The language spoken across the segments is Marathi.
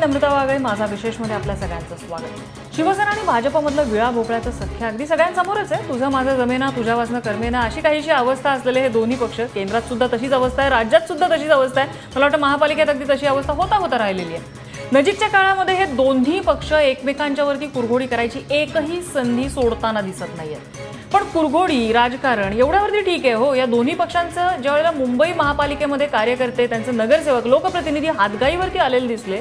नम्रता वागळे, माझा विशेषमध्ये आपल्या सगळ्यांचं स्वागत। शिवसेना आणि भाजपमधलं विळा भोपळ्याचं सख्य अगदी सगळ्यांसमोरच आहे। तुझं माझं जमेना, तुझ्या वासनं कर्मेना अशी काहीशी अवस्था असलेले हे दोन्ही पक्ष केंद्रात सुद्धा तशीच अवस्था आहे, राज्यात सुद्धा तशीच अवस्था आहे। मला वाटतं महापालिकेत अगदी तशी अवस्था होता राहिलेली आहे। नजीकच्या काळामध्ये हे दोन्ही पक्ष एकमेकांच्यावरती कुरघोडी करायची एकही संधी सोडताना दिसत नाहीये। पण कुरघोडी राजकारण एवढ्यावरती ठीक आहे हो। या दोन्ही पक्षांचं ज्यावेळेला मुंबई महापालिकेमध्ये कार्यकर्ते, त्यांचे नगरसेवक, लोकप्रतिनिधी हातगाईवरती आलेले दिसले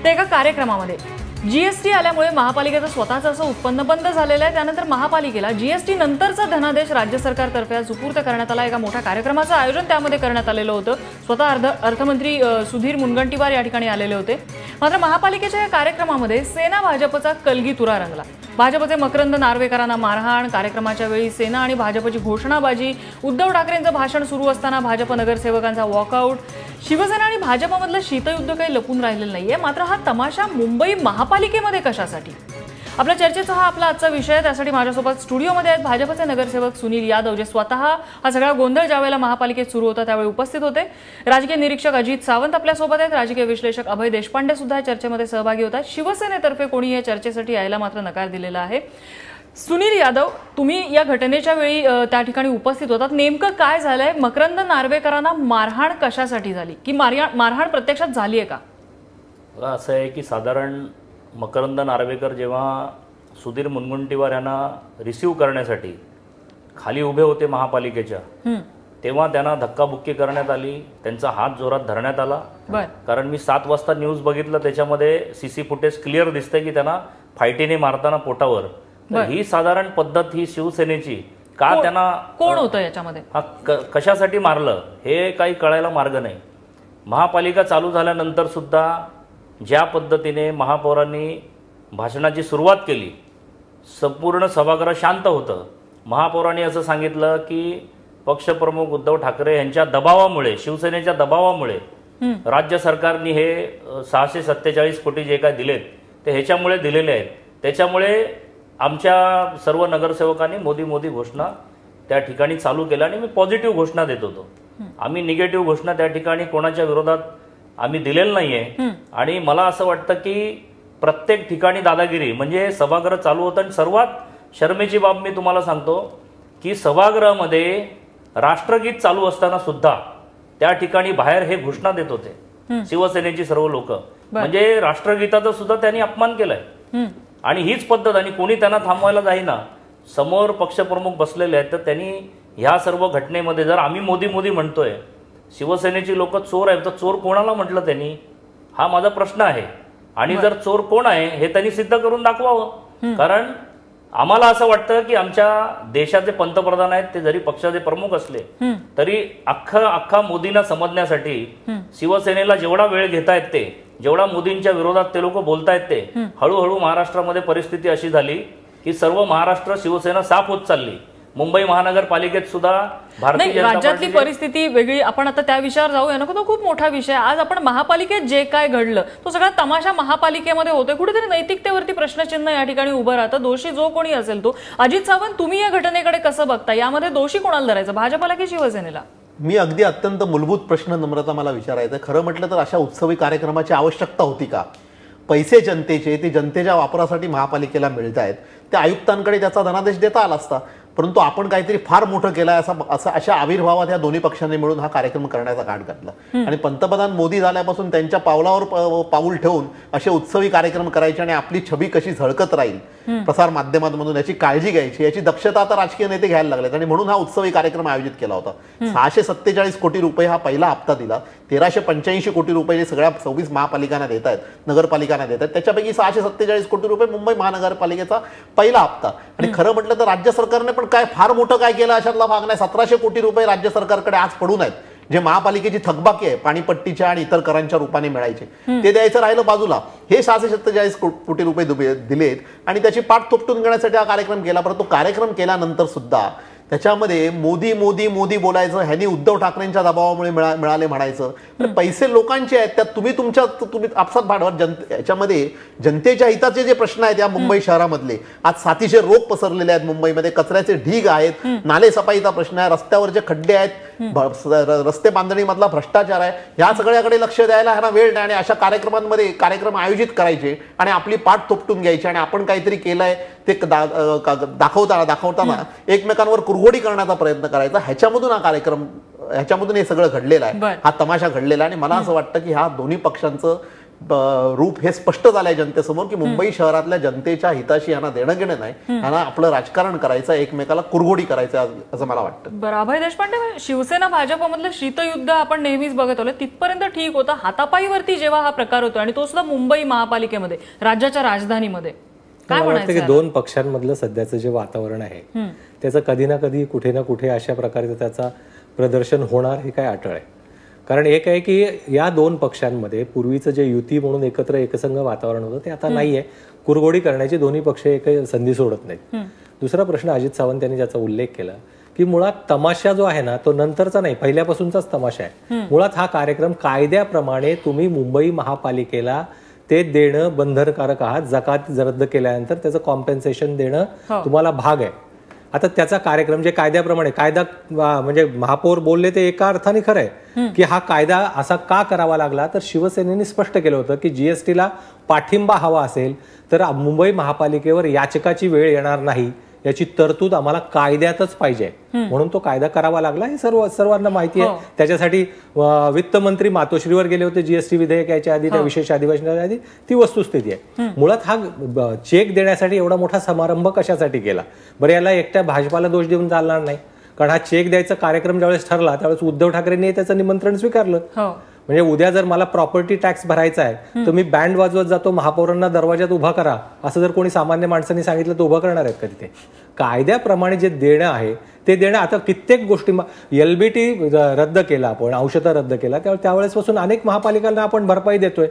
ते एका कार्यक्रमामध्ये। जीएसटी आल्यामुळे महापालिकेचं स्वतःचं असं उत्पन्न बंद झालेलं आहे। त्यानंतर महापालिकेला जीएसटी नंतरचा धनादेश राज्य सरकारतर्फे सुपूर्द करण्यात आला। एका मोठ्या कार्यक्रमाचं आयोजन त्यामध्ये करण्यात आलेलं होतं। स्वतः अर्थमंत्री सुधीर मुनगंटीवार या ठिकाणी आलेले होते। मात्र महापालिकेच्या या कार्यक्रमामध्ये सेना भाजपचा कलगीतुरा रंगला। भाजपचे मकरंद नार्वेकरांना मारहाण, कार्यक्रमाच्या वेळी सेना आणि भाजपची घोषणाबाजी, उद्धव ठाकरेंचं भाषण सुरू असताना भाजप नगरसेवकांचा वॉकआउट। शिवसेना आणि भाजपमधलं शीतयुद्ध काही लपून राहिलेलं नाहीये। मात्र हा तमाशा मुंबई महापालिकेमध्ये कशासाठी? आपल्या चर्चेचा हा आपला आजचा विषय आहे। त्यासाठी माझ्यासोबत स्टुडिओमध्ये आहेत भाजपचे नगरसेवक सुनील यादव, जे स्वतः हा सगळा गोंधळ ज्यावेळेला महापालिकेत सुरू होता त्यावेळी उपस्थित होते। राजकीय निरीक्षक अजित सावंत आपल्यासोबत आहेत। राजकीय विश्लेषक अभय देशपांडे सुद्धा या चर्चेमध्ये सहभागी होतात। शिवसेनेतर्फे कोणी या चर्चेसाठी यायला मात्र नकार दिलेला आहे। सुनील यादव, तुम्ही या घटनेच्या वेळी त्या ठिकाणी उपस्थित होतात। नेमकं काय झालंय? मकरंद नार्वेकरांना मारहाण कशासाठी झाली, की मारहाण प्रत्यक्षात झाली आहे का? असं आहे की साधारण मकरंद नार्वेकर जेव्हा सुधीर मुनगंटीवार यांना रिसीव्ह करण्यासाठी खाली उभे होते महापालिकेच्या, तेव्हा त्यांना धक्काबुक्की करण्यात आली, त्यांचा हात जोरात धरण्यात आला। कारण मी 7 वाजता न्यूज बघितलं, त्याच्यामध्ये सीसी फुटेज क्लिअर दिसतंय की त्यांना फायटीने मारताना पोटावर। ही साधारण पद्धत ही शिवसेनेची का? त्यांना कोण होतं याच्यामध्ये, कशासाठी मारलं हे काही कळायला मार्ग नाही। महापालिका चालू झाल्यानंतर सुद्धा ज्या पद्धतीने महापौरांनी भाषणाची सुरुवात केली, संपूर्ण सभागृह शांत होतं। महापौरांनी असं सांगितलं की पक्षप्रमुख उद्धव ठाकरे यांच्या दबावामुळे, शिवसेनेच्या दबावामुळे राज्य सरकारने हे 647 कोटी जे काय दिलेत ते ह्याच्यामुळे दिलेले आहेत। त्याच्यामुळे आमच्या सर्व नगरसेवकांनी मोदी मोदी घोषणा त्या ठिकाणी चालू केल्या आणि मी पॉझिटिव्ह घोषणा देत होतो। आम्ही निगेटिव्ह घोषणा त्या ठिकाणी कोणाच्या विरोधात आम्ही दिलेलं नाहीये। आणि मला असं वाटतं की प्रत्येक ठिकाणी दादागिरी, म्हणजे सभागृह चालू होतं आणि सर्वात शर्मेची बाब मी तुम्हाला सांगतो की सभागृहामध्ये राष्ट्रगीत चालू असताना सुद्धा त्या ठिकाणी बाहेर हे घोषणा देत होते शिवसेनेची सर्व लोक, म्हणजे राष्ट्रगीताचा सुद्धा त्यांनी अपमान केलाय। आणि हीच पद्धत, आणि कोणी त्यांना थांबवायला जाईना। समोर पक्षप्रमुख बसलेले आहेत, तर त्यांनी ह्या सर्व घटनेमध्ये जर आम्ही मोदी मोदी म्हणतोय, शिवसेनेची लोक चोर आहेत, तर चोर कोणाला म्हटलं त्यांनी? हा माझा प्रश्न आहे। आणि जर चोर कोण आहे हे त्यांनी सिद्ध करून दाखवावं। कारण आम्हाला असं वाटतं की आमच्या देशाचे पंतप्रधान आहेत, ते जरी पक्षाचे प्रमुख असले तरी अख्खा मोदींना समजण्यासाठी शिवसेनेला जेवढा वेळ घेतायत ते, जेवढा मोदींच्या विरोधात ते लोक बोलतायत ते, हळूहळू महाराष्ट्रामध्ये परिस्थिती अशी झाली की सर्व महाराष्ट्र शिवसेना साफ होत चालली। मुंबई महानगरपालिकेत सुद्धा भारतीय जनता राज्यातली परिस्थिती वेगळी, आपण आता त्या विषयावर जाऊया नको, तो खूप मोठा विषय। आज आपण महापालिकेत जे काय घडलं तो सगळा तमाशा महापालिकेमध्ये होतोय। कुठेतरी नैतिकतेवरती प्रश्नचिन्ह या ठिकाणी उभं राहतं। दोषी जो कोणी असेल तो। अजित सावंत, तुम्ही या घटनेकडे कसं बघता? यामध्ये दोषी कोणाला धरायचं, भाजपला की शिवसेनेला? मी अगदी अत्यंत मूलभूत प्रश्न नम्रता मला विचारायचा आहे। खरं म्हटलं तर अशा उत्सवी कार्यक्रमाची आवश्यकता होती का? पैसे जनतेचे, ते जनतेच्या वापरासाठी महापालिकेला मिळत आहेत, त्या आयुक्तांकडे त्याचा धनादेश देता आला असता। परंतु आपण काहीतरी फार मोठं केलंय अशा आविर्भावात या दोन्ही पक्षांनी मिळून हा कार्यक्रम करण्याचा घाट घातला। आणि पंतप्रधान मोदी झाल्यापासून त्यांच्या पावलावर पाऊल ठेवून असे उत्सवी कार्यक्रम करायचे आणि आपली छबी कशी झळकत राहील प्रसार माध्यमांमधून याची काळजी घ्यायची, याची दक्षता आता राजकीय नेते घ्यायला लागलेत। आणि म्हणून हा उत्सवी कार्यक्रम आयोजित केला होता। 647 कोटी रुपये हा पहिला हप्ता दिला। 1385 कोटी रुपये सगळ्या 26 महापालिकांना देत आहेत, नगरपालिकांना देत आहेत। त्याच्यापैकी 647 कोटी रुपये मुंबई महानगरपालिकेचा पहिला हप्ता। आणि खरं म्हटलं तर राज्य सरकारने पण काय फार मोठं काय केलं अशातला भाग नाही। 1700 कोटी रुपये राज्य सरकारकडे आज पडून आहेत, जे महापालिकेची थकबाकी आहे, पाणीपट्टीच्या आणि इतर करांच्या रूपाने मिळायचे, ते द्यायचं राहिलं बाजूला। हे 647 कोटी रुपये दिलेत आणि त्याची पाठ थोपटून घेण्यासाठी हा कार्यक्रम केला। परंतु कार्यक्रम केल्यानंतर सुद्धा त्याच्यामध्ये मोदी मोदी मोदी बोलायचं, ह्यांनी उद्धव ठाकरेंच्या दबावामुळे मिळाले म्हणायचं. पैसे लोकांचे आहेत, त्यात तुम्ही आपसात भांडवल याच्यामध्ये जनतेच्या हिताचे जे प्रश्न आहेत या मुंबई शहरामधले, आज साथीचे रोग पसरलेले आहेत मुंबईमध्ये, कचऱ्याचे ढीग आहेत, नाले सफाईचा प्रश्न आहे, रस्त्यावरचे खड्डे आहेत, रस्ते बांधणीमधला भ्रष्टाचार आहे, ह्या सगळ्याकडे लक्ष द्यायला ह्यांना वेळ नाही. आणि अशा कार्यक्रमांमध्ये कार्यक्रम आयोजित करायचे आणि आपली पाठ थोपटून घ्यायची आणि आपण काहीतरी केलंय ते दाखवताना एकमेकांवर कुरघोडी करण्याचा प्रयत्न करायचा. ह्याच्यामधून हे सगळं घडलेलं आहे, हा तमाशा घडलेला आहे. आणि मला असं वाटतं की ह्या दोन्ही पक्षांचं रूप हे स्पष्ट झालंय जनतेसमोर की मुंबई शहरातल्या जनतेच्या हिताशी यांना देणं घेणं नाही, यांना आपलं राजकारण करायचं, एकमेकाला कुरघोडी करायचं असं मला वाटतं. बरं, अभय देशपांडे, शिवसेना भाजपमधलं शीतयुद्ध आपण नेहमीच बघत आलो, तिथपर्यंत ठीक होतं. हातापाईवरती जेव्हा हा प्रकार होतो आणि तो सुद्धा मुंबई महापालिकेमध्ये, राज्याच्या राजधानीमध्ये, काय म्हणायचं की दोन पक्षांमधलं सध्याचं जे वातावरण आहे त्याचं कधी ना कधी कुठे ना कुठे अशा प्रकारे त्याचा प्रदर्शन होणार हे काय अटळ आहे. कारण एक आहे की या दोन पक्षांमध्ये पूर्वीचं जे युती म्हणून एकत्र एकसंघ वातावरण होतं ते आता नाहीये. कुरघोडी करण्याची दोन्ही पक्ष एक संधी सोडत नाहीत. दुसरा प्रश्न अजित सावंत यांनी ज्याचा उल्लेख केला की मुळात तमाशा जो आहे ना तो नंतरचा नाही, पहिल्यापासूनचाच तमाशा आहे. मुळात हा कार्यक्रम कायद्याप्रमाणे तुम्ही मुंबई महापालिकेला ते देणं बंधनकारक आहात. जकात रद्द केल्यानंतर त्याचं कॉम्पेन्सेशन देणं तुम्हाला भाग आहे. आता त्याचा कार्यक्रम जे कायद्याप्रमाणे, कायदा म्हणजे महापौर बोलले ते एका अर्थाने खरं आहे की हा कायदा असा का करावा लागला, तर शिवसेनेने स्पष्ट केलं होतं की जीएसटीला पाठिंबा हवा असेल तर मुंबई महापालिकेवर याचकाची वेळ येणार नाही याची तरतूद आम्हाला कायद्यातच पाहिजे, म्हणून तो कायदा करावा लागला. हे सर्वांना माहिती आहे. त्याच्यासाठी वित्तमंत्री मातोश्रीवर गेले होते जीएसटी विधेयक याच्या आधी, त्या विशेष अधिवेशनाच्या आधी. ती वस्तुस्थिती आहे. मुळात हा चेक देण्यासाठी एवढा मोठा समारंभ कशासाठी केला बरं, याला एकट्या भाजपाला दोष देऊन चालणार नाही. कारण हा चेक द्यायचा कार्यक्रम ज्यावेळेस ठरला त्यावेळेस उद्धव ठाकरेंनी त्याचं निमंत्रण स्वीकारलं. म्हणजे उद्या जर मला प्रॉपर्टी टॅक्स भरायचा आहे तर मी बँड वाजवत जातो, महापौरांना दरवाजात उभा करा असं जर कोणी सामान्य माणसांनी सांगितलं तर उभं करणार आहेत का तिथे? कायद्याप्रमाणे जे देणं आहे ते देणं. आता कित्येक गोष्टी, एलबीटी रद्द केला आपण, औषधं रद्द केला, त्यावेळेसपासून अनेक महापालिकांना आपण भरपाई देतोय.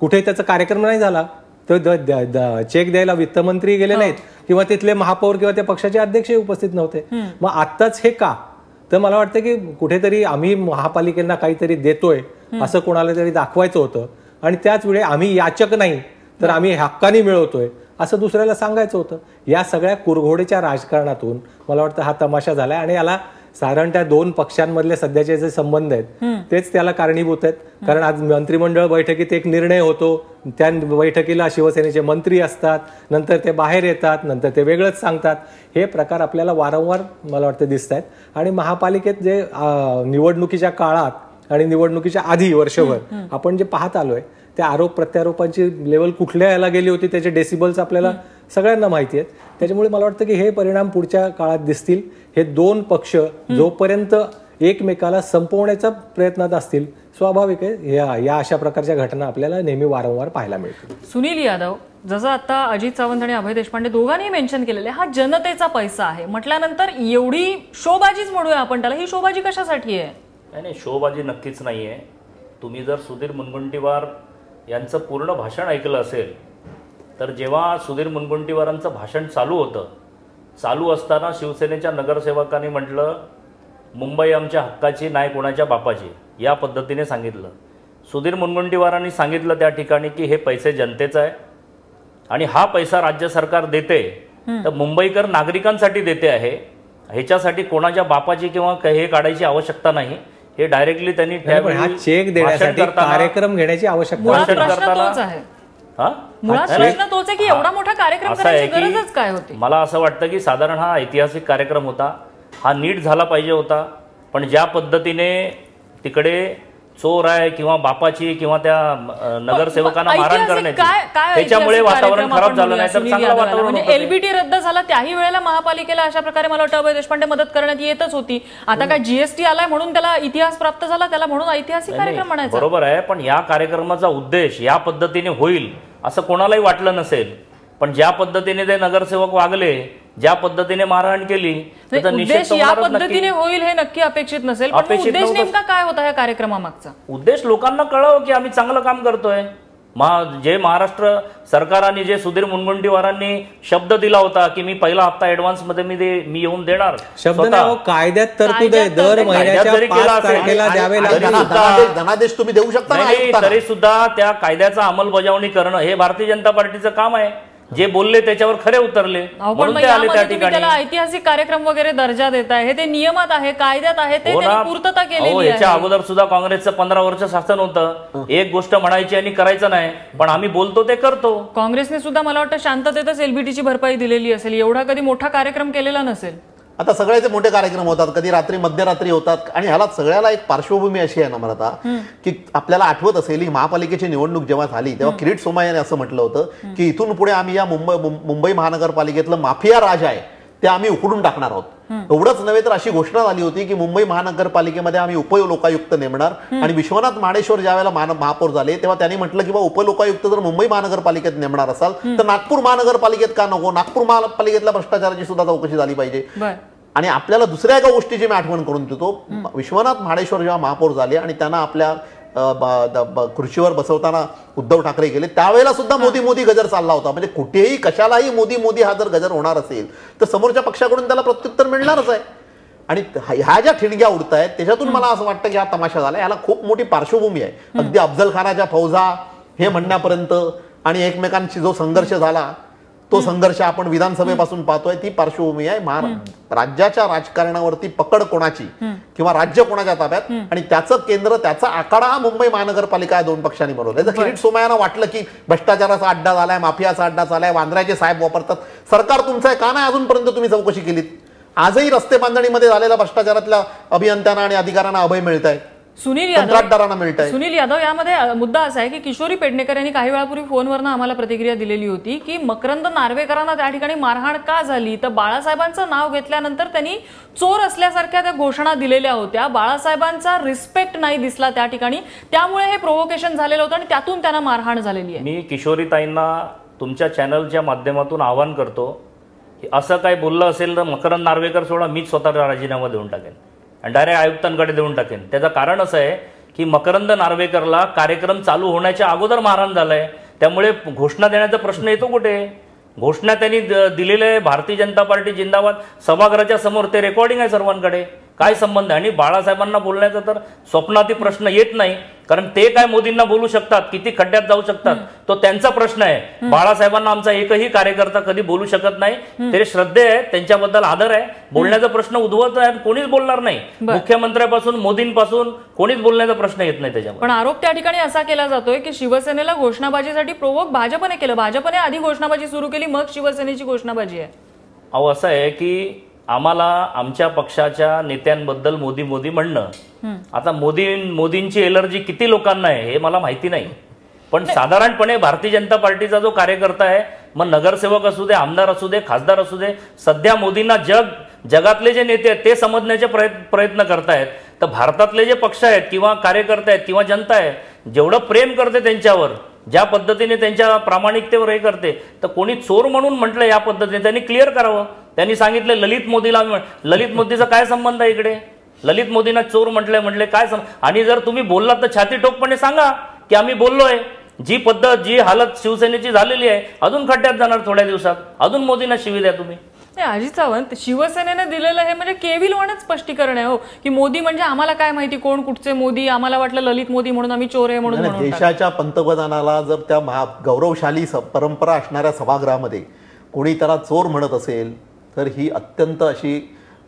कुठे त्याचा कार्यक्रम नाही झाला तर चेक द्यायला वित्तमंत्री गेले नाहीत किंवा तिथले महापौर किंवा त्या पक्षाचे अध्यक्षही उपस्थित नव्हते. मग आत्ताच हे का? तर मला वाटतं की कुठेतरी आम्ही महापालिकेला काहीतरी देतोय असं कोणाला तरी दाखवायचं होतं आणि त्याच वेळी आम्ही याचक नाही तर आम्ही हक्काने मिळवतोय असं दुसऱ्याला सांगायचं होतं. या सगळ्या कुरघोडीच्या राजकारणातून मला वाटतं हा तमाशा झालाय आणि याला साधारण त्या दोन पक्षांमधले सध्याचे जे संबंध आहेत तेच त्याला कारणीभूत आहेत. कारण आज मंत्रिमंडळ बैठकीत एक निर्णय होतो, त्या बैठकीला शिवसेनेचे मंत्री असतात, नंतर ते बाहेर येतात, नंतर ते वेगळंच सांगतात. हे प्रकार आपल्याला वारंवार मला वाटतं दिसत आहेत. आणि महापालिकेत जे निवडणुकीच्या काळात आणि निवडणुकीच्या आधी वर्षभर आपण जे पाहत आलोय त्या आरोप प्रत्यारोपांची लेवल कुठल्या याला गेली होती त्याचे डेसिबल्स आपल्याला सगळ्यांना माहिती आहेत. त्याच्यामुळे मला वाटतं की हे परिणाम पुढच्या काळात दिसतील. हे दोन पक्ष जोपर्यंत एकमेकाला संपवण्याच्या प्रयत्नात असतील, स्वाभाविक आहे या अशा प्रकारच्या घटना आपल्याला नेहमी वारंवार पाहायला मिळतील. सुनील यादव, जसं आता अजित सावंत आणि अभय देशपांडे दोघांनी मेन्शन केलेले, हा जनतेचा पैसा आहे म्हटल्यानंतर एवढी शोबाजीच म्हणूया आपण त्याला, ही शोबाजी कशासाठी आहे? नाही, शोबाजी नक्कीच नाहीये. तुम्ही जर सुधीर मुनगंटीवार यांचं पूर्ण भाषण ऐकलं असेल तर जेव्हा सुधीर मुनगंटीवारांचं भाषण चालू असताना शिवसेनेच्या नगरसेवकांनी म्हटलं मुंबई आमच्या हक्काची नाही कोणाच्या बापाची, या पद्धतीने सांगितलं. सुधीर मुनगंटीवारांनी सांगितलं त्या ठिकाणी की हे पैसे जनतेचा आहे आणि हा पैसा राज्य सरकार देते तर मुंबईकर नागरिकांसाठी देते आहे, ह्याच्यासाठी कोणाच्या बापाची किंवा हे काढायची आवश्यकता नाही. हे डायरेक्टली त्यांनी चेक देण्यासाठी कार्यक्रम घेण्याची आवश्यकता मुळात प्रश्न तोच आहे की एवढा मोठा कार्यक्रम करायची गरजच काय होती? मला असं वाटतं की साधारण हा ऐतिहासिक कार्यक्रम होता, हा नीट झाला पाहिजे होता. पण ज्या पद्धतीने तिकडे चोर आहे किंवा बापाची किंवा त्या नगरसेवकांना मारहाण करण्याची, त्याच्यामुळे वातावरण खराब झालं नाही तर चांगलं वातावरण. म्हणजे एलबीटी रद्द झाला त्याही वेळेला महापालिकेला अशा प्रकारे मला वाटतं अभय देशपांडे मदत करण्यात येतच होती. आता काय जीएसटी आलाय म्हणून त्याला इतिहास प्राप्त झाला, त्याला म्हणून ऐतिहासिक कार्यक्रम म्हणायचा? बरोबर आहे, पण या कार्यक्रमाचा उद्देश या पद्धतीने होईल असं कोणालाही वाटलं नसेल. पण ज्या पद्धतीने ते नगरसेवक वागले, ज्या पद्धतीने मारहाण केली, उद्देश या पद्धतीने होईल हे नक्की अपेक्षित नसेल. पण उद्देश नेमका काय होता या कार्यक्रमामागचा? उद्देश लोकांना कळावं की आम्ही चांगलं काम करतोय, जे महाराष्ट्र सरकाराने जे सुधीर मुनगंटीवारांनी शब्द दिला होता की मी पहिला हप्ता ऍडव्हान्स मध्ये मी येऊन देणार शब्द स्वतः. नाही हो, कायद्यात तरतूद आहे दर कायद्यात महिन्याच्या जरी केला 5 असेल, तारखेला द्यावे आणि लागेल. धनादेश तुम्ही देऊ शकता ना नाही, आयुक्तांना. तरी सुद्धा त्या कायद्याचा अंमलबजावणी करणं हे भारतीय जनता पार्टीचं काम आहे. जे बोलले त्याच्यावर खरे उतरले अहो, पण म्हणून मग ते आले त्या यामध्ये तुम्ही ठिकाणी. त्याला ऐतिहासिक कार्यक्रम वगैरे दर्जा देताय, हे ते नियमात आहे, कायद्यात आहे, ते हो ना. त्यांनी पूर्तता अहो, केलेली याच्या आहे. अगोदर सुद्धा काँग्रेसचं 15 वर्ष शासन होतं. एक गोष्ट म्हणायची आणि करायचं नाही, पण आम्ही बोलतो ते करतो. काँग्रेसने सुद्धा मला वाटतं शांततेतच एलबीटीची भरपाई दिलेली असेल, एवढा कधी मोठा कार्यक्रम केलेला नसेल. आता सगळ्याचे मोठे कार्यक्रम होतात, कधी रात्री मध्यरात्री होतात. आणि ह्याला सगळ्याला एक पार्श्वभूमी अशी आहे नम्रता, की आपल्याला आठवत असेल ही महापालिकेची निवडणूक जेव्हा झाली तेव्हा किरीट सोमय्याने असं म्हटलं होतं की इथून पुढे आम्ही या मुंबई महानगरपालिकेतलं माफिया राज आहे ते आम्ही उखडून टाकणार आहोत. एवढंच नव्हे तर अशी घोषणा झाली होती की मुंबई महानगरपालिकेमध्ये आम्ही उपलोकायुक्त नेमणार. आणि विश्वनाथ माडेश्वर ज्यावेळेला महापौर झाले तेव्हा त्यांनी म्हटलं की बा उपलोकायुक्त जर मुंबई महानगरपालिकेत नेमणार असाल तर नागपूर महानगरपालिकेत का नको, नागपूर महापालिकेतल्या भ्रष्टाचाराची सुद्धा चौकशी झाली पाहिजे. आणि आपल्याला दुसऱ्या एका गोष्टीची मी आठवण करून देतो. विश्वनाथ माडेश्वर जेव्हा महापौर झाले आणि त्यांना आपल्या खुर्चीवर बसवताना उद्धव ठाकरे गेले त्यावेळेला सुद्धा मोदी मोदी गजर चालला होता. म्हणजे कुठेही कशालाही मोदी मोदी हा जर गजर होणार असेल तर समोरच्या पक्षाकडून त्याला प्रत्युत्तर मिळणारच आहे. आणि ह्या ज्या ठिणग्या उडतायत त्याच्यातून मला असं वाटतं की हा तमाशा झाला. याला खूप मोठी पार्श्वभूमी आहे. अगदी अफजल खानाच्या फौजा हे म्हणण्यापर्यंत आणि एकमेकांशी जो संघर्ष झाला तो संघर्ष आपण विधानसभेपासून पाहतोय, ती पार्श्वभूमी आहे. राज्याच्या राजकारणावरती पकड कोणाची किंवा राज्य कोणाच्या ताब्यात आणि त्याचं केंद्र त्याचा आखाडा हा मुंबई महानगरपालिका या 2 पक्षांनी बनवलाय. जर किरीट सोमय्यांना वाटलं की भ्रष्टाचाराचा अड्डा झालाय, माफियाचा अड्डा झालाय, वांद्र्याचे साहेब वापरतात, सरकार तुमचं आहे का नाही अजूनपर्यंत तुम्ही चौकशी केलीत? आजही रस्ते बांधणीमध्ये झालेल्या भ्रष्टाचारातल्या अभियंत्यांना आणि अधिकाऱ्यांना अभय मिळत आहे, कंत्राटदारांना मिळत आहे. सुनील यादव, यामध्ये मुद्दा असा आहे की किशोरी पेडणेकर यांनी काही वेळापूर्वी फोनवरनं आम्हाला प्रतिक्रिया दिलेली होती की मकरंद नार्वेकरांना त्या ठिकाणी मारहाण का झाली, तर बाळासाहेबांचं नाव घेतल्यानंतर त्यांनी चोर असल्यासारख्या त्या घोषणा दिलेल्या होत्या. बाळासाहेबांचा रिस्पेक्ट नाही दिसला त्या ठिकाणी, त्यामुळे हे प्रोव्होकेशन झालेलं होतं आणि त्यातून त्यांना मारहाण झालेली आहे. मी किशोरीताईंना तुमच्या चॅनलच्या माध्यमातून आवाहन करतो की असं काय बोललं असेल तर मकरंद नार्वेकर सोडा, मीच स्वतः राजीनामा देऊन टाकेन आणि डायरेक्ट आयुक्तांकडे देऊन टाकेन. त्याचं कारण असं आहे की मकरंद नार्वेकरला कार्यक्रम चालू होण्याच्या अगोदर मारहाण झालंय, त्यामुळे घोषणा देण्याचा प्रश्न येतो कुठे? घोषणा त्यांनी दिलेले आहे भारतीय जनता पार्टी जिंदाबाद सभागृहाच्या समोर, ते रेकॉर्डिंग आहे सर्वांकडे. काय संबंध आहे? आणि बाळासाहेबांना बोलण्याचा तर स्वप्नातही प्रश्न येत नाही, कारण ते काय मोदींना बोलू शकतात, किती खड्ड्यात जाऊ शकतात, तो त्यांचा प्रश्न आहे. बाळासाहेबांना आमचा एकही कार्यकर्ता कधी बोलू शकत नाही. ते श्रद्धे आहे, त्यांच्याबद्दल आदर आहे. बोलण्याचा प्रश्न उद्भवत आहे, कोणीच बोलणार नाही. मुख्यमंत्र्यापासून मोदींपासून कोणीच बोलण्याचा प्रश्न येत नाही त्याच्यामध्ये. पण आरोप त्या ठिकाणी असा केला जातोय की शिवसेनेला घोषणाबाजीसाठी प्रोवोक भाजपने केलं, भाजपने आधी घोषणाबाजी सुरू केली, मग शिवसेनेची घोषणाबाजी आहे. अहो असं आहे की आम्हाला आमच्या पक्षाच्या नेत्यांबद्दल मोदी मोदी म्हणणं, आता मोदींची एलर्जी किती लोकांना आहे हे मला माहिती नाही, पण साधारणपणे भारतीय जनता पार्टीचा जो कार्यकर्ता आहे, मग नगरसेवक असू दे, आमदार असू दे, खासदार असू दे, सध्या मोदींना जगातले जे नेते आहेत ते समजण्याचे प्रयत्न करतायत. तर भारतातले जे पक्ष आहेत किंवा कार्यकर्ते आहेत किंवा जनता आहे, जेवढं प्रेम करते त्यांच्यावर, ज्या पद्धतीने त्यांच्या प्रामाणिकतेवर हे करते, तर कोणी चोर म्हणून म्हटलं या पद्धतीने त्यांनी क्लिअर करावं. त्यांनी सांगितलं ललित मोदीला, ललित मोदीचा काय संबंध आहे इकडे? ललित मोदींना चोर म्हटले काय आणि जर तुम्ही बोललात तर छाती ठोकपणे सांगा की आम्ही बोललोय. जी पद्धत, जी हालत शिवसेनेची झालेली आहे, अजून खड्ड्यात जाणार थोड्या दिवसात, अजून मोदींना शिवी द्या तुम्ही. अजित सावंत, शिवसेनेने दिलेलं हे म्हणजे केविलवाणच स्पष्टीकरण आहे हो, की मोदी म्हणजे आम्हाला काय माहिती कोण कुठचे मोदी, आम्हाला वाटलं ललित मोदी म्हणून आम्ही चोर आहे म्हणून. देशाच्या पंतप्रधानाला जर त्या गौरवशाली परंपरा असणाऱ्या सभागृहामध्ये कोणी त्याला चोर म्हणत असेल तर ही अत्यंत अशी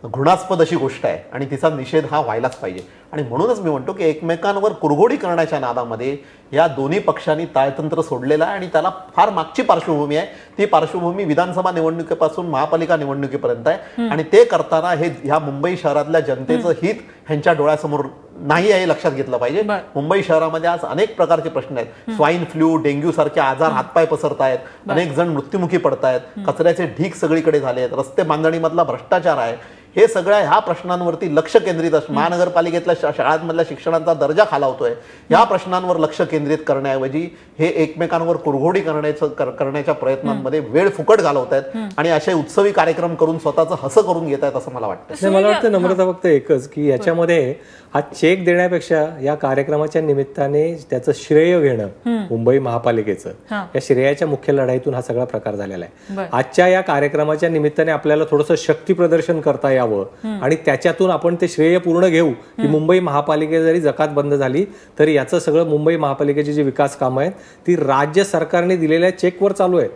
घृणास्पद अशी गोष्ट आहे आणि तिचा निषेध हा व्हायलाच पाहिजे. आणि म्हणूनच मी म्हणतो की एकमेकांवर कुरघोडी करण्याच्या नादामध्ये या दोन्ही पक्षांनी ताळतंत्र सोडलेलं आहे आणि त्याला फार मागची पार्श्वभूमी आहे. ती पार्श्वभूमी विधानसभा निवडणुकीपासून महापालिका निवडणुकीपर्यंत आहे आणि ते करताना हे ह्या मुंबई शहरातल्या जनतेचं हित ह्यांच्या डोळ्यासमोर नाही आहे, लक्षात घेतलं पाहिजे. मुंबई शहरामध्ये आज अनेक प्रकारचे प्रश्न आहेत. स्वाईन फ्लू, डेंग्यू सारखे आजार हातपाय पसरतायत, अनेक जण मृत्युमुखी पडतायत, कचऱ्याचे ढीग सगळीकडे झाले आहेत, रस्ते बांधणीमधला भ्रष्टाचार आहे. हे सगळ्या ह्या प्रश्नांवरती लक्ष केंद्रित असतं. महानगरपालिकेतल्या शाळांमधल्या शिक्षणाचा दर्जा खालावतोय, ह्या प्रश्नांवर लक्ष केंद्रित करण्याऐवजी हे एकमेकांवर कुरघोडी करण्याच्या प्रयत्नांमध्ये वेळ फुकट घालवत आहेत आणि असे उत्सवी कार्यक्रम करून स्वतःचं हसं करून घेत आहेत असं मला वाटतं. नाही, मला वाटतं नम्रता फक्त एकच की याच्यामध्ये हा चेक देण्यापेक्षा या कार्यक्रमाच्या निमित्ताने त्याचं श्रेय घेणं मुंबई महापालिकेचं, या श्रेयाच्या मुख्य लढाईतून हा सगळा प्रकार झालेला आहे. आजच्या या कार्यक्रमाच्या निमित्ताने आपल्याला थोडंसं शक्ती प्रदर्शन करता यावं आणि त्याच्यातून आपण ते श्रेय पूर्ण घेऊ की मुंबई महापालिका जरी जकात बंद झाली तरी याचं सगळं मुंबई महापालिकेची जी विकास कामं आहेत ती राज्य सरकारने दिलेल्या चेकवर चालू आहेत.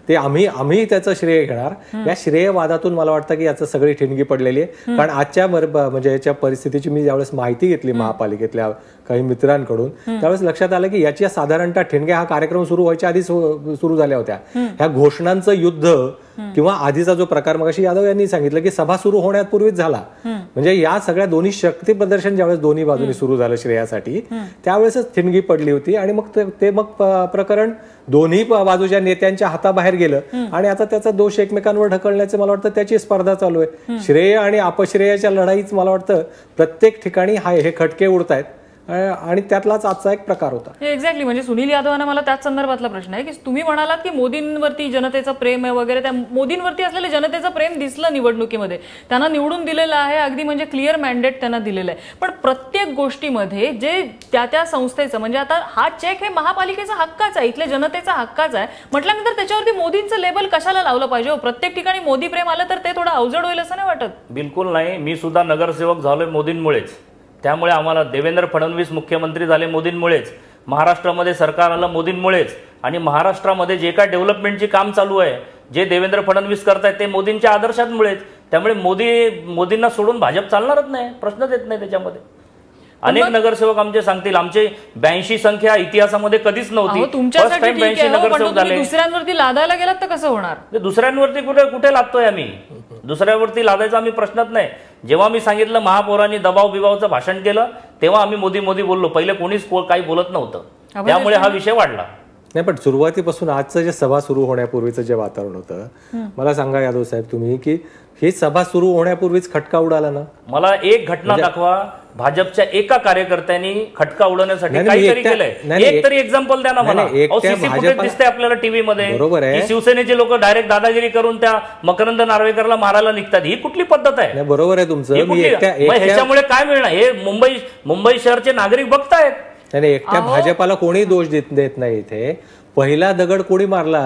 ते आम्ही त्याचं श्रेय घेणार. या श्रेयवादातून मला वाटतं की याचं सगळी ठिणगी पडलेली आहे. कारण आजच्या म्हणजे याच्या परिस्थितीची मी ज्यावेळेस माहिती घेतली महापालिकेतल्या काही मित्रांकडून त्यावेळेस लक्षात आलं की याची साधारणतः ठिणग्या हा कार्यक्रम सुरू व्हायच्या आधी सुरू झाल्या होत्या. ह्या घोषणांचं युद्ध किंवा आधीचा जो प्रकार मगाशी यादव यांनी सांगितलं की सभा सुरू होण्यापूर्वीच झाला. म्हणजे या सगळ्या दोन्ही शक्ती प्रदर्शन ज्यावेळेस दोन्ही बाजूनी सुरू झालं श्रेयासाठी त्यावेळेसच ठिणगी पडली होती आणि मग ते प्रकरण दोन्ही बाजूच्या नेत्यांच्या हाताबाहेर गेलं आणि आता त्याचा दोष एकमेकांवर ढकलण्याचे मला वाटतं त्याची स्पर्धा चालू आहे. श्रेय आणि अपश्रेयाच्या लढाईच मला वाटतं प्रत्येक ठिकाणी हे खटके उडत आहेत आणि त्यातलाच आजचा एक प्रकार होता. एक्झॅक्टली. म्हणजे सुनील यादवांना मला त्याच संदर्भातला प्रश्न आहे की तुम्ही म्हणालात की मोदींवरती जनतेचं प्रेम आहे वगैरे, त्या मोदींवरती असलेलं जनतेचं प्रेम दिसलं निवडणुकीमध्ये, त्यांना निवडून दिलेलं आहे, अगदी म्हणजे क्लिअर मॅन्डेट त्यांना दिलेलं आहे. पण प्रत्येक गोष्टीमध्ये जे त्या संस्थेचं म्हणजे आता हा चेक हे महापालिकेचा हक्काचा आहे, इथल्या जनतेचा हक्काचा आहे म्हटल्यानंतर त्याच्यावरती मोदींचं लेबल कशाला लावलं पाहिजे? प्रत्येक ठिकाणी मोदी प्रेम आलं तर ते थोडं अवजड होईल असं नाही वाटत? बिलकुल नाही. मी सुद्धा नगरसेवक झालोय मोदींमुळेच. त्यामुळे आम्हाला देवेंद्र फडणवीस मुख्यमंत्री झाले मोदींमुळेच, महाराष्ट्रामध्ये सरकार आलं मोदींमुळेच आणि महाराष्ट्रामध्ये जे काय डेव्हलपमेंटची काम चालू आहे, जे देवेंद्र फडणवीस करतायत ते मोदींच्या आदर्शांमुळेच. त्यामुळे मोदींना सोडून भाजप चालणारच नाही, प्रश्नच येत नाही त्याच्यामध्ये. अनेक नगरसेवक आमचे सांगतील आमचे 82 संख्या इतिहासामध्ये कधीच नव्हती. फर्स्ट टाइम 82 नगरसेवक झाले. दुसऱ्यांवरती लादायला गेलात तर कसं होणार? दुसऱ्यांवरती कुठे लादतोय आम्ही? दुसऱ्यावरती लादायचा आम्ही प्रश्नच नाही. जेव्हा मी सांगितलं महापौरांनी दबाव बिबावचं भाषण केलं तेव्हा आम्ही मोदी बोललो. पहिले कोणीच काही बोलत नव्हतं, त्यामुळे हा विषय वाढला. नाही, पण सुरुवातीपासून आजचं जे सभा सुरू होण्यापूर्वीचं जे वातावरण होतं, मला सांगा यादव साहेब तुम्ही की ही सभा सुरू होण्यापूर्वीच खटका उडाला ना? मला एक घटना दाखवा भाजपच्या एका कार्यकर्त्यांनी खटका उडवण्यासाठी काहीतरी केलंय. एक तरी एक्झाम्पल द्या ना मला. दिसतंय आपल्याला टीव्ही मध्ये. बरोबर आहे, शिवसेनेचे लोक डायरेक्ट दादागिरी करून त्या मकरंद नार्वेकरला मारायला निघतात. ही कुठली पद्धत आहे? बरोबर आहे तुमचं. ह्याच्यामुळे काय मिळणार? हे मुंबई शहरचे नागरिक बघतायत. नाही, एकट्या भाजपाला कोणी दोष देत नाही. इथे पहिला दगड कोणी मारला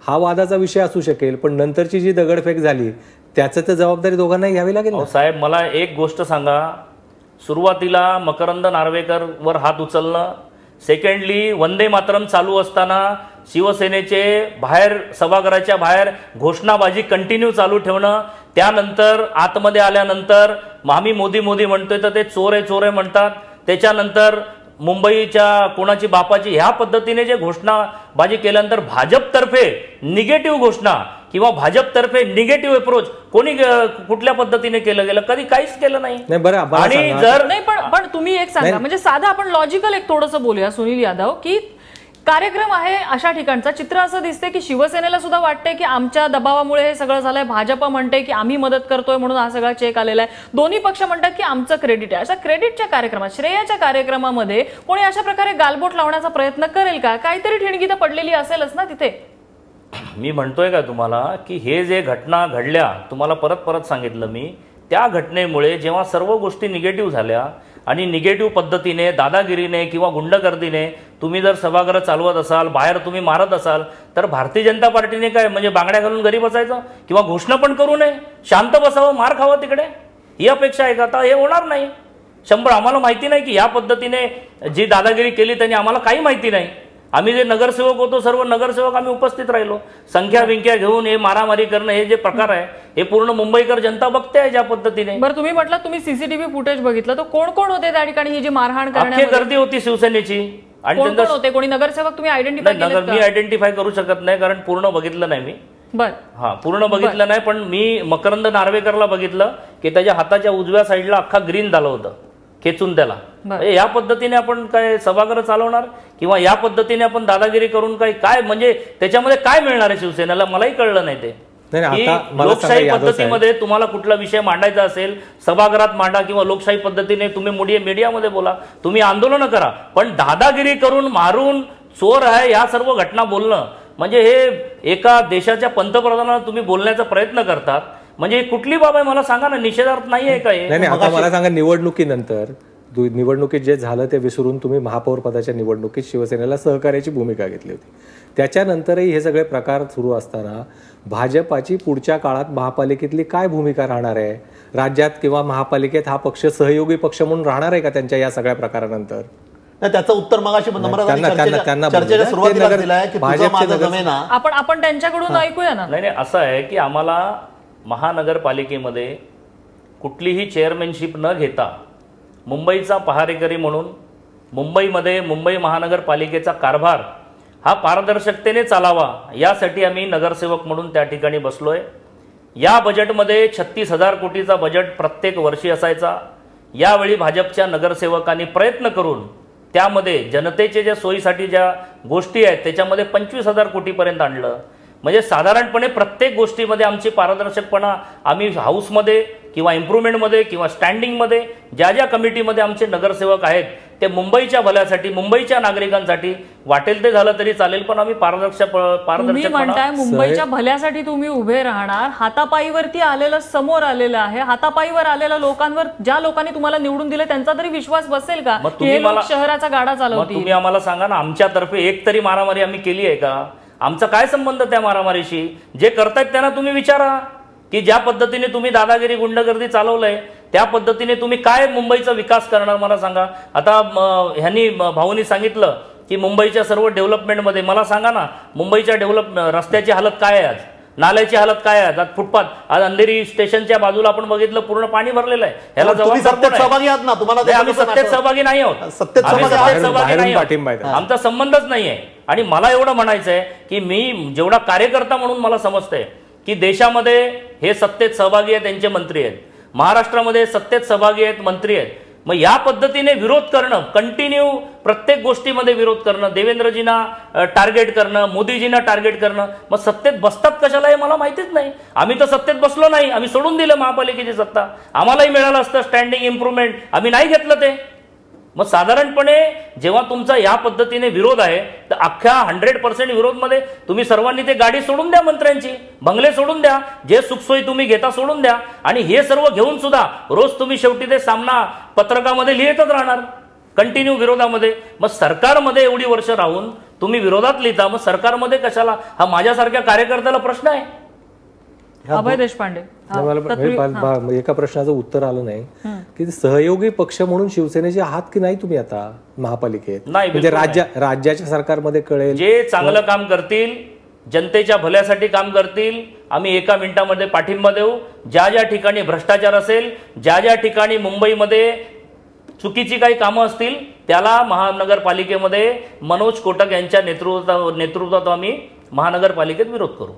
हा वादाचा विषय असू शकेल, पण नंतरची जी दगडफेक झाली त्याचं तर जबाबदारी दोघांना घ्यावी लागेल. साहेब मला एक गोष्ट सांगा, सुरुवातीला मकरंद नार्वेकर वर हात उचलणं, सेकंडली वंदे मातरम चालू असताना शिवसेनेचे बाहेर सभागृहाच्या बाहेर घोषणाबाजी कंटिन्यू चालू ठेवणं, त्यानंतर आतमध्ये आल्यानंतर आम्ही मोदी म्हणतोय तर ते चोर आहे म्हणतात. त्याच्यानंतर मुंबईच्या कोणाची बापाची ह्या पद्धतीने जे घोषणाबाजी केल्यानंतर भाजपतर्फे निगेटिव्ह घोषणा किंवा भाजपतर्फे निगेटिव्ह अप्रोच कोणी कुठल्या पद्धतीने केलं गेलं? कधी काहीच केलं नाही. आणि जर नाही पण तुम्ही एक सांगा, म्हणजे साधा आपण लॉजिकल एक थोडंसं बोलूया सुनील यादव, की कार्यक्रम आहे अशा ठिकाणचा चित्र असं दिसते की शिवसेनेला सुद्धा वाटतंय की आमच्या दबावामुळे हे सगळं झालंय, भाजप म्हणते की आम्ही मदत करतोय म्हणून हा सगळा चेक आलेला आहे, दोन्ही पक्ष म्हणतात की आमचं क्रेडिट आहे. अशा क्रेडिटच्या कार्यक्रमात, श्रेयाच्या कार्यक्रमामध्ये कोणी अशा प्रकारे गालबोट लावण्याचा प्रयत्न करेल का? काहीतरी ठिणगी तर पडलेली असेलच ना तिथे. मी म्हणतोय का तुम्हाला की हे जे घटना घडल्या, तुम्हाला परत सांगितलं मी, त्या घटनेमुळे जेव्हा सर्व गोष्टी निगेटिव्ह झाल्या आणि निगेटिव्ह पद्धतीने दादागिरीने किंवा गुंडगर्दीने तुम्ही जर सभागृह चालवत असाल, बाहेर तुम्ही मारत असाल, तर भारतीय जनता पार्टीने काय म्हणजे बांगड्या घालून घरी बसायचं किंवा घोषणा पण करू नये, शांत बसावं, मार खावं तिकडे, ही अपेक्षा आहे का? आता हे होणार नाही. 100 आम्हाला माहिती नाही की या पद्धतीने जी दादागिरी केली त्यांनी, आम्हाला काही माहिती नाही. आम्ही जे नगरसेवक होतो सर्व नगरसेवक आम्ही उपस्थित राहिलो. संख्या विंख्या घेऊन हे मारामारी करणं हे जे प्रकार आहे हे पूर्ण मुंबईकर जनता बघते आहे ज्या पद्धतीने. बरं, तुम्ही म्हटलं तुम्ही सीसीटीव्ही फुटेज बघितलं, तर कोण कोण होते त्या ठिकाणी ही जी मारहाण करण्याची गर्दी होती शिवसेनेची? आणि होते कोणी नगरसेवक तुम्ही आयडेंटिफाय केले? मी आयडेंटिफाय करू शकत नाही कारण पूर्ण बघितलं नाही मी. पूर्ण बघितलं नाही, पण मी मकरंद नार्वेकरला बघितलं की त्याच्या हाताच्या उजव्या साईडला अख्खा ग्रीन झालं होतं खेचून त्याला. या पद्धतीने आपण काय सभागृह चालवणार किंवा या पद्धतीने आपण दादागिरी करून काय म्हणजे त्याच्यामध्ये काय मिळणार आहे शिवसेनेला? मलाही कळलं नाही ते. नाही, की आता मला सांगा, लोकशाही यादव साहेब. पद्धतीमध्ये तुम्हाला कुठला विषय मांडायचा असेल सभागृहात मांडा किंवा लोकशाही पद्धतीने तुम्ही मीडियामध्ये बोला, तुम्ही आंदोलन करा, पण दादागिरी करून मारून चोर आहे ह्या सर्व घटना बोलणं म्हणजे हे एका देशाच्या पंतप्रधानाला तुम्ही बोलण्याचा प्रयत्न करतात, म्हणजे ही कुठली बाब आहे मला सांगा ना, निषेधार्थ नाही आहे का हे? नाही, आता मला सांगा, निवडणुकीनंतर निवडणुकीत जे झालं ते विसरून तुम्ही महापौर पदाच्या निवडणुकीत शिवसेनेला सहकार्याची भूमिका घेतली होती. त्याच्यानंतरही हे सगळे प्रकार सुरू असताना भाजपाची पुढच्या काळात महापालिकेतली काय भूमिका राहणार आहे? राज्यात किंवा महापालिकेत हा पक्ष सहयोगी पक्ष म्हणून राहणार आहे का त्यांच्या या सगळ्या प्रकारानंतर? नाही, त्याचं उत्तर मगाशी त्यांना चर्चेच्या सुरुवातीला दिलं आहे की तुझं माझं जमेना. आपण त्यांच्याकडून ऐकूया ना. नाही, असं आहे की आम्हाला महानगरपालिकेमध्ये कुठलीही चेअरमॅनशिप न घेता मुंबईचा पहारेकरी म्हणून मुंबईमध्ये मुंबई महानगरपालिकेचा कारभार हा पारदर्शकतेने चालावा यासाठी आम्ही नगरसेवक म्हणून त्या ठिकाणी बसलोय. या बजेटमध्ये 36,000 कोटीचा बजेट प्रत्येक वर्षी असायचा. यावेळी भाजपच्या नगरसेवकांनी प्रयत्न करून त्यामध्ये जनतेच्या ज्या सोयीसाठी ज्या गोष्टी आहेत त्याच्यामध्ये 25,000 कोटीपर्यंत आणलं. म्हणजे साधारणपणे प्रत्येक गोष्टीमध्ये आमची पारदर्शकपणा आम्ही हाऊसमध्ये किंवा इम्प्रूव्हमेंटमध्ये किंवा स्टँडिंगमध्ये ज्या ज्या कमिटीमध्ये आमचे नगरसेवक आहेत ते मुंबईच्या भल्यासाठी मुंबईच्या नागरिकांसाठी वाटेल ते झालं तरी चालेल, पण आम्ही तुम्ही म्हणताय मुंबईच्या भल्यासाठी तुम्ही उभे राहणार. हातापायीवरती आलेलं समोर आलेलं आहे. हातापायीवर आलेल्या लोकांवर ज्या लोकांनी तुम्हाला निवडून दिले त्यांचा तरी विश्वास बसेल का की हे लोक शहराचा गाडा चालवतील? तुम्ही आम्हाला सांगा ना, आमच्यातर्फे एक तरी मारामारी आम्ही केली आहे का? आमचा काय संबंध त्या मारामारीशी? जे करतायत त्यांना तुम्ही विचारा की ज्या पद्धतीने तुम्ही दादागिरी गुंडगर्दी चालवलंय त्या पद्धतीने तुम्ही काय मुंबईचा विकास करणार मला सांगा. आता ह्यांनी भाऊनी सांगितलं की मुंबईच्या सर्व डेव्हलपमेंटमध्ये मला सांगा ना, मुंबईच्या रस्त्याची हालत काय आहे आज, नाल्याची हालत काय आहे आज, फुटपाथ आज अंधेरी स्टेशनच्या बाजूला आपण बघितलं पूर्ण पाणी भरलेलं आहे. ह्याला सत्तेत सहभागी आहात ना, तुम्हाला आम्ही सत्तेत सहभागी नाही आहोत, सत्तेत सहभागी नाही आहोत, आमचा संबंधच नाहीये. आणि मला एवढं म्हणायचं आहे की मी जेवढा कार्यकर्ता म्हणून मला समजतंय की देशामध्ये हे सत्तेत सहभागी आहेत त्यांचे मंत्री आहेत, महाराष्ट्रामध्ये सत्तेत सहभागी आहेत मंत्री आहेत. मग या पद्धतीने विरोध करणं, कंटिन्यू प्रत्येक गोष्टीमध्ये विरोध करणं, देवेंद्रजींना टार्गेट करणं, मोदीजींना टार्गेट करणं, मग सत्तेत बसतात कशाला हे मला माहितीच नाही. आम्ही तर सत्तेत बसलो नाही, आम्ही सोडून दिलं महापालिकेची सत्ता. आम्हालाही मिळालं असतं स्टँडिंग इम्प्रूव्हमेंट, आम्ही नाही घेतलं ते. मग साधारणपणे जेव्हा तुमचा या पद्धतीने विरोध आहे तर अख्ख्या 100% विरोधमध्ये तुम्ही सर्वांनी ते गाडी सोडून द्या, मंत्र्यांची बंगले सोडून द्या, जे सुखसोयी तुम्ही घेता सोडून द्या. आणि हे सर्व घेऊन सुद्धा रोज तुम्ही शेवटी ते सामना पत्रकामध्ये लिहितच राहणार कंटिन्यू विरोधामध्ये. मग सरकारमध्ये एवढी वर्ष राहून तुम्ही विरोधात लिहिता, मग सरकारमध्ये कशाला? हा माझ्यासारख्या कार्यकर्त्याला प्रश्न आहे. अभय देशपांडे, मला एका प्रश्नाचं उत्तर आलं नाही की सहयोगी पक्ष म्हणून शिवसेनेचे आहात की नाही तुम्ही आता महापालिकेत? नाही, म्हणजे राज्याच्या सरकारमध्ये कळेल. जे चांगलं काम करतील, जनतेच्या भल्यासाठी काम करतील, आम्ही एका मिनिटामध्ये पाठिंबा देऊ. ज्या ज्या ठिकाणी भ्रष्टाचार असेल, ज्या ज्या ठिकाणी मुंबईमध्ये चुकीची काही कामं असतील त्याला महानगरपालिकेमध्ये मनोज कोटक यांच्या नेतृत्वात आम्ही महानगरपालिकेत विरोध करू.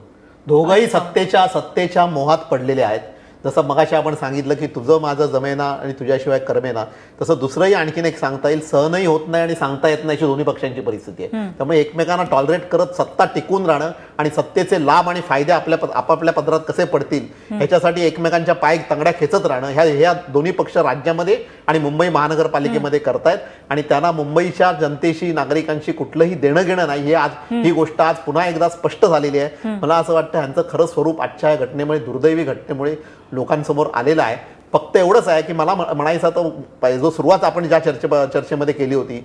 दोघंही सत्तेच्या मोहात पडलेले आहेत. जसं मगाशी आपण सांगितलं की तुझं माझं जमेना आणि तुझ्याशिवाय करमेना, तसं दुसरंही आणखीन एक सांगता येईल, सहनही होत नाही आणि सांगता येत नाही अशी दोन्ही पक्षांची परिस्थिती आहे. त्यामुळे एकमेकांना टॉलरेट करत सत्ता टिकून राहणं आणि सत्तेचे लाभ आणि फायदे आपापल्या पदरात कसे पडतील ह्याच्यासाठी एकमेकांच्या पाय तंगड्या खेचत राहणं ह्या दोन्ही पक्ष राज्यामध्ये आणि मुंबई महानगरपालिकेमध्ये करतायत. आणि त्यांना मुंबईच्या जनतेशी, नागरिकांशी कुठलंही देणं घेणं नाही, हे ही गोष्ट आज पुन्हा एकदा स्पष्ट झालेली आहे. मला असं वाटतं ह्यांचं खरं स्वरूप आजच्या या घटनेमुळे, दुर्दैवी घटनेमुळे लोकांसमोर आलेला आहे. फक्त एवढंच आहे की मला म्हणायचं तर जो सुरुवात आपण ज्या चर्चेमध्ये केली होती,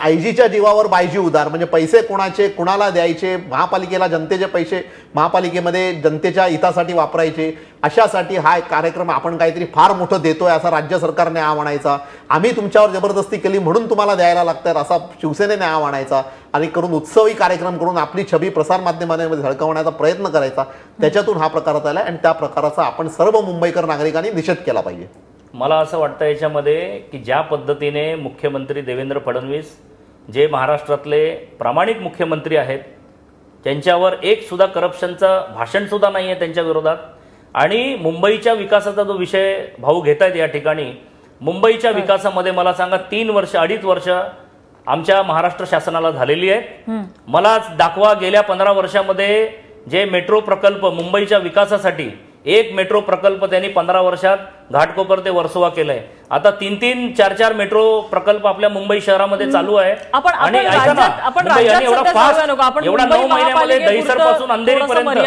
आयजीच्या जीवावर बायजी उदार, म्हणजे पैसे कोणाचे कुणाला द्यायचे, महापालिकेला जनतेचे पैसे महापालिकेमध्ये जनतेच्या हितासाठी वापरायचे, अशासाठी हा कार्यक्रम आपण काहीतरी फार मोठं देतोय असा राज्य सरकारने म्हणायचा. आम्ही तुमच्यावर जबरदस्ती केली म्हणून तुम्हाला द्यायला लागतात असा शिवसेनेने म्हणायचा. आणि करून उत्सवी कार्यक्रम करून आपली छबी प्रसारमाध्यमांमध्ये झळकवण्याचा प्रयत्न करायचा. त्याच्यातून हा प्रकार आला आणि त्या प्रकाराचा आपण सर्व मुंबईकर नागरिकांनी निषेध केला पाहिजे. मला असं वाटतं याच्यामध्ये की ज्या पद्धतीने मुख्यमंत्री देवेंद्र फडणवीस, जे महाराष्ट्रातले प्रामाणिक मुख्यमंत्री आहेत, त्यांच्यावर एक सुद्धा करप्शनचं भाषण सुद्धा नाही आहे त्यांच्या विरोधात. आणि मुंबईच्या विकासाचा जो विषय भाऊ घेत आहेत या ठिकाणी, मुंबईच्या विकासामध्ये मला सांगा 3-2.5 वर्ष आमच्या महाराष्ट्र शासनाला झालेली आहेत. मला दाखवा गेल्या 15 वर्षामध्ये जे मेट्रो प्रकल्प मुंबईच्या विकासासाठी एक मेट्रो प्रकल्प त्यांनी 15 वर्षात घाटकोपर ते वर्सोवा केलंय. आता 3-3, 4-4 मेट्रो प्रकल्प आपल्या मुंबई शहरामध्ये चालू आहे. आणि ऐका ना, मुंबई आणि एवढा फास्ट, एवढा 9 महिन्यामध्ये दहिसर पासून अंधेरीपर्यंत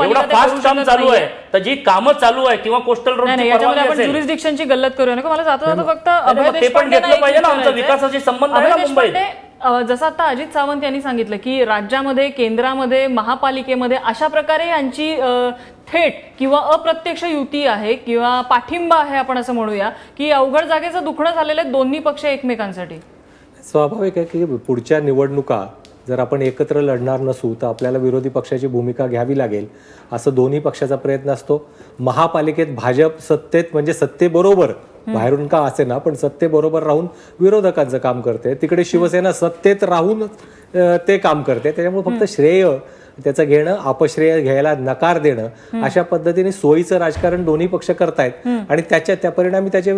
एवढा फास्ट काम चालू आहे. तर जी कामं चालू आहे किंवा कोस्टल रोडची आपण ज्युरिस्डिक्शनची गल्लत करूया नको. मला जाता जाता फक्त अभय ते पण देशपांडे घेतलं पाहिजे ना, आमचा विकासाशी संबंध आहे ना मुंबईत. जसं आता अजित सावंत यांनी सांगितलं की राज्यामध्ये, केंद्रामध्ये, महापालिकेमध्ये अशा प्रकारे यांची थेट किंवा अप्रत्यक्ष युती आहे किंवा पाठिंबा आहे, आपण असं म्हणूया की अवघड जागेचं दुखणं झालेलं आहे दोन्ही पक्ष एकमेकांसाठी. स्वाभाविक आहे की पुढच्या निवडणुका जर आपण एकत्र लढणार नसू तर आपल्याला विरोधी पक्षाची भूमिका घ्यावी लागेल, असं दोन्ही पक्षाचा प्रयत्न असतो. महापालिकेत भाजप सत्तेत म्हणजे सत्तेबरोबर, बाहेरून का असे ना, पण सत्तेबरोबर राहून विरोधकांचं काम करते. तिकडे शिवसेना सत्तेत राहून ते काम करते. त्याच्यामुळे फक्त श्रेय त्याचं घेणं, अपश्रेय घ्यायला नकार देणं, अशा पद्धतीने सोयीचं राजकारण दोन्ही पक्ष करतायत आणि त्या परिणामी त्याचे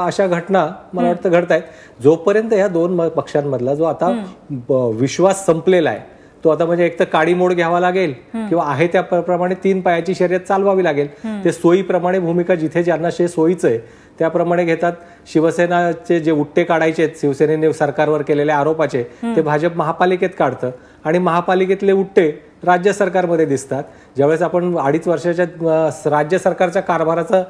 अशा घटना मला वाटतं घडतायत. जोपर्यंत ह्या दोन पक्षांमधला जो आता विश्वास संपलेला आहे तो आता म्हणजे एक तर काडी मोड घ्यावा लागेल किंवा आहे त्याप्रमाणे 3 पायाची शर्यत चालवावी लागेल. ते सोयीप्रमाणे भूमिका जिथे ज्यांना सोयीचं आहे त्याप्रमाणे घेतात. शिवसेनाचे जे उट्टे काढायचे आहेत शिवसेनेने सरकारवर केलेल्या आरोपाचे, ते भाजप महापालिकेत काढतं आणि महापालिकेतले उट्टे राज्य सरकारमध्ये दिसतात. ज्यावेळेस आपण 2.5 वर्षाच्या राज्य सरकारच्या कारभाराचा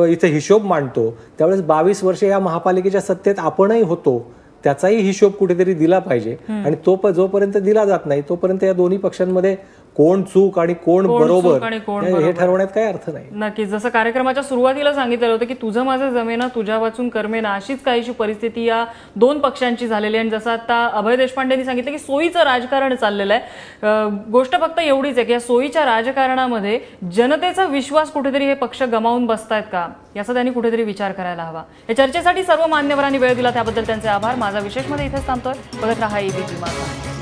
इथे हिशोब मांडतो त्यावेळेस 22 वर्षे या महापालिकेच्या सत्तेत आपणही होतो, त्याचाही हिशोब कुठेतरी दिला पाहिजे. आणि तो जोपर्यंत दिला जात नाही तोपर्यंत या दोन्ही पक्षांमध्ये कोण चूक आणि कोण बरोबर हे ठरवण्यात काही अर्थ नाही. नक्कीच. जसं कार्यक्रमाच्या सुरुवातीला सांगितलं होतं की तुझं माझं जमेना तुझ्या वाचून कर्मेना, अशीच काहीशी परिस्थिती या दोन पक्षांची झालेली आहे. आणि जसं आता अभय देशपांडेंनी सांगितलं की सोयीचं राजकारण चाललेलं आहे. गोष्ट फक्त एवढीच आहे की या सोयीच्या राजकारणामध्ये जनतेचा विश्वास कुठेतरी हे पक्ष गमावून बसतायत का, याचा त्यांनी कुठेतरी विचार करायला हवा. या चर्चेसाठी सर्व मान्यवरांनी वेळ दिला त्याबद्दल त्यांचे आभार. माझा विशेषमध्ये इथेच थांबतोय. बघत रहा ABP माझा.